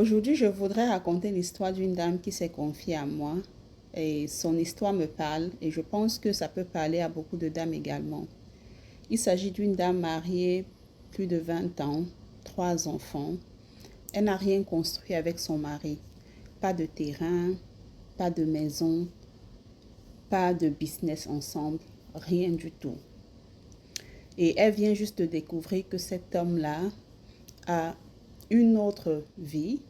Aujourd'hui, je voudrais raconter l'histoire d'une dame qui s'est confiée à moi et son histoire me parle et je pense que ça peut parler à beaucoup de dames également. Il s'agit d'une dame mariée plus de 20 ans, 3 enfants. Elle n'a rien construit avec son mari. Pas de terrain, pas de maison, pas de business ensemble, rien du tout. Et elle vient juste de découvrir que cet homme-là a une autre vie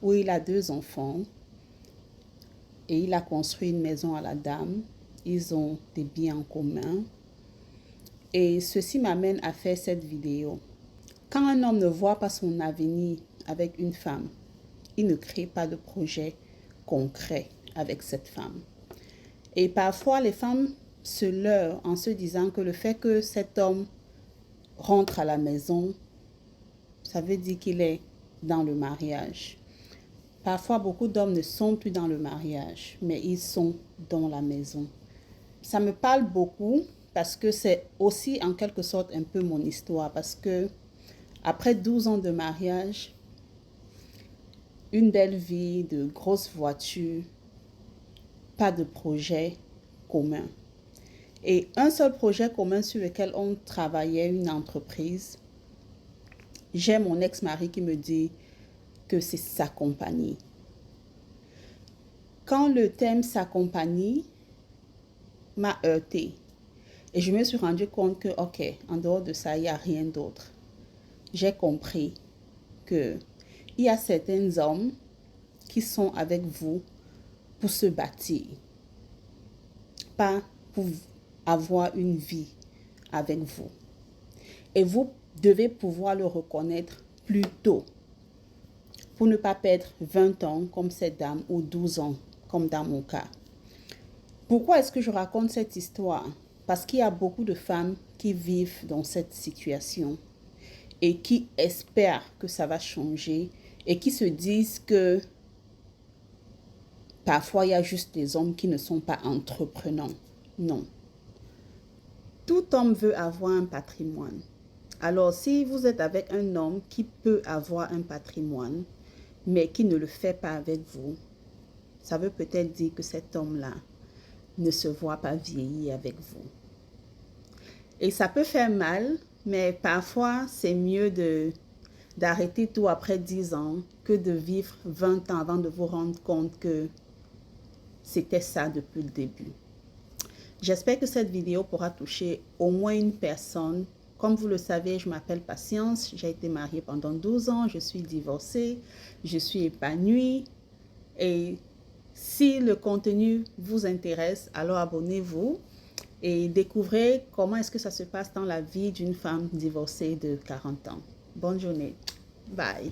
où il a 2 enfants et il a construit une maison à la dame. Ils ont des biens en commun. Et ceci m'amène à faire cette vidéo. Quand un homme ne voit pas son avenir avec une femme, il ne crée pas de projet concret avec cette femme. Et parfois, les femmes se leurrent en se disant que le fait que cet homme rentre à la maison, ça veut dire qu'il est dans le mariage. Parfois, beaucoup d'hommes ne sont plus dans le mariage, mais ils sont dans la maison. Ça me parle beaucoup parce que c'est aussi en quelque sorte un peu mon histoire. Parce que après 12 ans de mariage, une belle vie, de grosses voitures, pas de projet commun. Et un seul projet commun sur lequel on travaillait, une entreprise, j'ai mon ex-mari qui me dit que c'est sa compagnie. Quand le thème sa compagnie m'a heurté et je me suis rendu compte que, ok, en dehors de ça, il n'y a rien d'autre. J'ai compris que il y a certains hommes qui sont avec vous pour se bâtir, pas pour avoir une vie avec vous. Et vous devez pouvoir le reconnaître plus tôt pour ne pas perdre 20 ans comme cette dame ou 12 ans comme dans mon cas. Pourquoi est-ce que je raconte cette histoire? Parce qu'il y a beaucoup de femmes qui vivent dans cette situation et qui espèrent que ça va changer et qui se disent que parfois il y a juste des hommes qui ne sont pas entreprenants. Non. Tout homme veut avoir un patrimoine. Alors si vous êtes avec un homme qui peut avoir un patrimoine, mais qui ne le fait pas avec vous, ça veut peut-être dire que cet homme-là ne se voit pas vieillir avec vous. Et ça peut faire mal, mais parfois c'est mieux d'arrêter tout après 10 ans que de vivre 20 ans avant de vous rendre compte que c'était ça depuis le début. J'espère que cette vidéo pourra toucher au moins une personne. Comme vous le savez, je m'appelle Patience, j'ai été mariée pendant 12 ans, je suis divorcée, je suis épanouie. Et si le contenu vous intéresse, alors abonnez-vous et découvrez comment est-ce que ça se passe dans la vie d'une femme divorcée de 40 ans. Bonne journée. Bye.